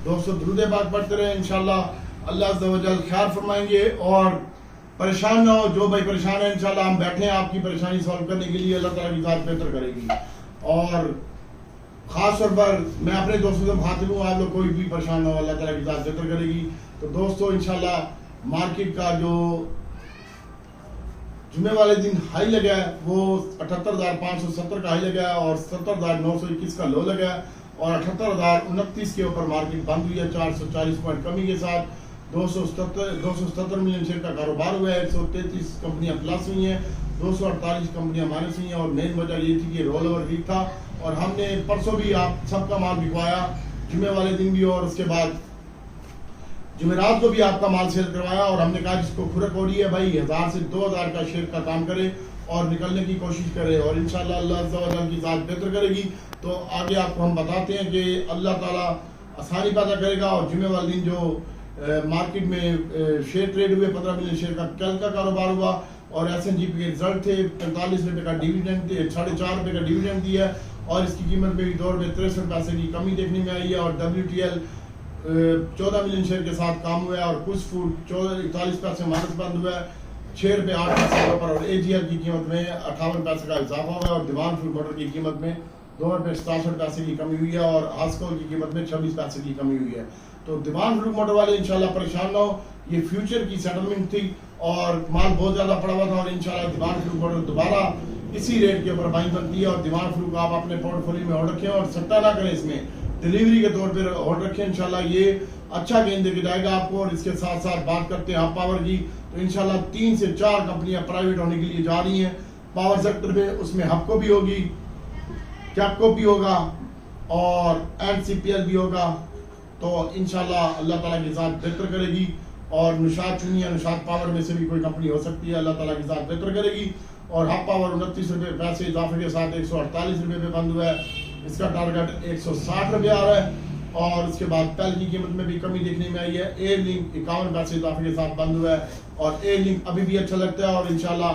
दोस्तों दुरूद पाक पढ़ते रहे, इंशाल्लाह अल्लाह अज़्ज़ा व जल ख्याल फरमाएंगे। और परेशान ना हो, जो भाई परेशान है इंशाल्लाह हम बैठे हैं आपकी परेशानी सॉल्व करने के लिए। अल्लाह ताला की ज़ात बेहतर करेगी। और खास तौर पर मैं अपने दोस्तों से मुखातिब हूँ, आप लोग कोई भी परेशान ना हो, अल्लाह ताला की ज़ात बेहतर करेगी। तो दोस्तों इंशाल्लाह मार्केट का जो जुमे वाले दिन हाई लगा है वो 78,570 का हाई लगा है और 70,921 का लो लगा है और 78,029 के ऊपर मार्केट बंद हुई है 440 पॉइंट कमी के साथ। 277 मिलियन शेयर का कारोबार हुआ है। 133 कंपनियां प्लस हुई हैं, 248 कंपनियां माइनस हुई हैं। और मेन वजह ये थी कि रोल ओवर वीक था और हमने परसों भी आप सबका माल बिकवाया, जुमे वाले दिन भी और उसके बाद जुमेरात को भी आपका माल सेल करवाया। और हमने कहा जिसको खुरक हो रही है भाई 1000 से 2000 का शेयर का काम करे और निकलने की कोशिश करे और इंशाल्लाह अल्लाह अज़्ज़ा व जल की ज़ात बेहतर करेगी। तो आगे आपको हम बताते हैं कि अल्लाह ताला आसानी पैदा करेगा। और जुमे वाले दिन जो मार्केट में शेयर ट्रेड हुए 15 मिलियन शेयर का कल का कारोबार हुआ और SNGP के रिजल्ट थे। 45 रुपये का डिविडेंड, 4.5 रुपये का डिविडेंड दिया और इसकी कीमत में भी 2 रुपये 63 पैसे की कमी देखने में आई है। और WTL 14 मिलियन शेयर के साथ काम हुआ है और कुछ फूड 41 पैसे माइनस बंद हुआ है 6 रुपये 8 पैसे पर। और AGL की कीमत में 58 पैसे का इजाफा हुआ है और दीवान फूड मोटर की कीमत में 2 रुपये 67 पैसे की कमी हुई है और हास्कोल की कीमत में 26 पैसे की कमी हुई है। तो दीवान फूड मोटर वाले इंशाल्लाह परेशान ना हो, ये फ्यूचर की सेटलमेंट थी और माल बहुत ज्यादा पड़ा हुआ था और इंशाल्लाह दीवान फूड मोटर दोबारा इसी रेट के ऊपर बाइंग बनती है। और दीवान फूड को आप अपने पोर्टफोलियो में होल्ड रखें और सट्टा ना करें, इसमें डिलीवरी के तौर पर होल्ड रखें। इंशाल्लाह ये अच्छा गेन देके जाएगा आपको। और इसके साथ साथ बात करते हैं हब पावर की, तो इंशाल्लाह 3 से 4 कंपनियां प्राइवेट होने के लिए जा रही हैं पावर सेक्टर में। उसमें हबको भी होगी, कैपको भी होगा और NCPL भी होगा। तो इंशाल्लाह अल्लाह ताला की ज़ात बेहतर करेगी। और निशात चुनिया निशात पावर में से भी कोई कंपनी हो सकती है, अल्लाह ताला की ज़ात बेहतर करेगी। और हब पावर 29 रुपये पैसे इजाफे के साथ 148 रुपये पे बंद हुआ है। इसका टारगेट 160 रुपये आ रहा है। और उसके बाद पेल की कीमत में भी कमी देखने में आई है। एयर लिंक 51 पैसे इजाफे के साथ बंद हुआ है और एयर लिंक अभी भी अच्छा लगता है और इंशाल्लाह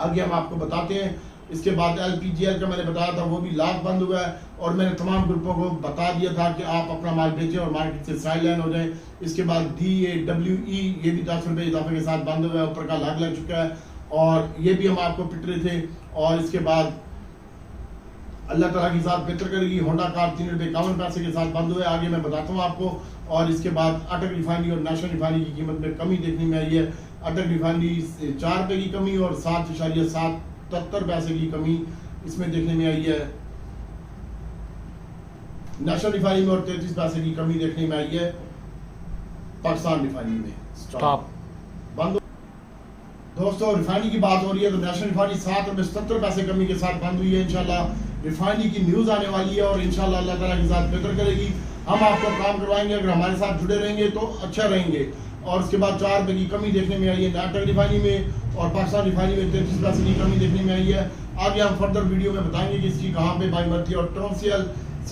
आगे हम आपको बताते हैं। इसके बाद LPGL का मैंने बताया था वो भी लाख बंद हुआ है और मैंने तमाम ग्रुपों को बता दिया था कि आप अपना माल बेचें और मार्केट से साइड लाइन हो जाएं। इसके बाद DAWE ये भी 10 रुपये इजाफे के साथ बंद हुआ है, ऊपर का लाख लग चुका है और ये भी हम आपको पिट रहे थे। और इसके बाद अल्लाह ताला की ज़ात बेहतर करेगी। होंडा कार 3 रुपये 51 पैसे के साथ बंद हुए, आगे मैं बताता हूँ आपको। और इसके बाद अटक रिफाइनरी और नेशनल रिफाइनरी की कीमत में कमी देखने में आई है। अटक रिफाइनरी 4 रुपये की कमी और 7.77 पैसे की कमी इसमें देखने में आई है। नेशनल रिफाइनरी में और 33 पैसे की कमी देखने में आई है। पाकिस्तान रिफाइनरी में स्टॉप बंद। दोस्तों रिफाइनरी की बात हो रही है तो नेशनल रिफाइनरी 7 रुपये 77 पैसे कमी के साथ बंद हुई है। इंशाल्लाह रिफाइनरी की न्यूज आने वाली है और इंशाल्लाह अल्लाह ताला की ज़ात बेहतर करेगी। हम आपको काम करवाएंगे, अगर हमारे साथ जुड़े रहेंगे तो अच्छा रहेंगे। और उसके बाद 4 रुपये की कमी देखने में आई है नाटक रिफाइनरी में और पाकिस्तान रिफाइनरी में 33 पैसे की कमी देखने में आई है। आगे हम फर्दर वीडियो में बताएंगे कि इसकी कहाँ पे बाइंग बनती है। और ट्रोसियल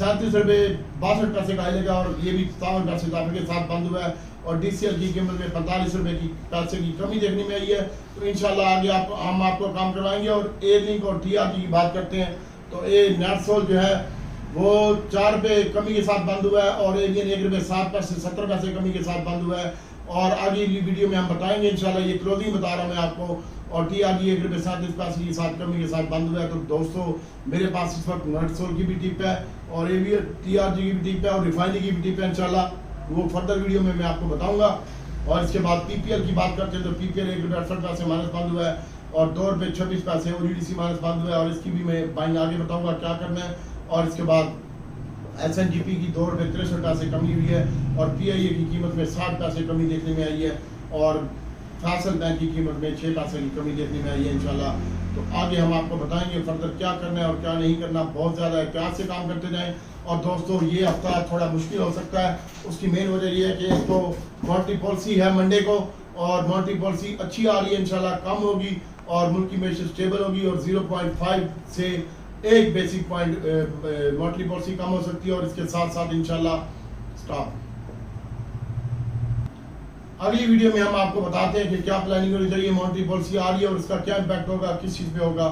37 रुपये 62 पैसे का आएगा और ये भी 57 पैसे इजाफे के साथ बंद हुआ है। और DCL की कीमत में 45 रुपये की पैसे की कमी देखने में आई है। तो इंशाल्लाह आगे हम आपको काम करवाएंगे। और एयर लिंक और TRG की बात करते हैं तो ये नेटसोल जो है वो 4 रुपये कमी के साथ बंद हुआ है और एवियन 1 रुपये 7 पैसे 70 पैसे कमी के साथ बंद हुआ है। और आगे वीडियो में हम बताएंगे इंशाल्लाह, ये क्लोजिंग बता रहा हूँ मैं आपको। और TRG 1 रुपये 37 पैसे के साथ कमी के साथ बंद हुआ है। तो दोस्तों मेरे पास इस वक्त नेटसोल की भी टिप है और एवियन TRG की भी टिप है और रिफाइनरी की भी टिप है। इंशाल्लाह वो फर्दर वीडियो में मैं आपको बताऊंगा। और इसके बाद PPL की बात करते हैं तो PPL 1 रुपये 68 पैसे माइनस बंद हुआ है और 2 रुपये 26 पैसे OGDC माइनस बंद हुआ है और इसकी भी मैं बाइंग आगे बताऊंगा क्या करना है। और इसके बाद SNGP की 2 रुपये 63 पैसे कमी हुई है और PIA की कीमत में 60 पैसे कमी देखने में आई है और फैसल बैंक की कीमत में 6 पैसे की कमी देखने में आई है। इंशाल्लाह तो आगे हम आपको बताएंगे फर्दर क्या करना है और क्या नहीं करना। बहुत ज़्यादा एहतियात से काम करते जाएं। और दोस्तों ये हफ्ता थोड़ा मुश्किल हो सकता है, उसकी मेन वजह ये है कि एक तो मॉनेटरी पॉलिसी है मंडे को और मॉनेटरी पॉलिसी अच्छी आ रही है, इंशाल्लाह कम होगी और मुल्क की मैशत स्टेबल होगी और 0.5 से 1 बेसिक पॉइंट मॉनेटरी पॉलिसी कम हो सकती है। और इसके साथ साथ इंशाल्लाह स्टॉप अगली वीडियो में हम आपको बताते हैं कि क्या प्लानिंग होनी चाहिए, मॉनेटरी पॉलिसी आ रही है और इसका क्या इम्पैक्ट होगा, किस चीज़ पे होगा।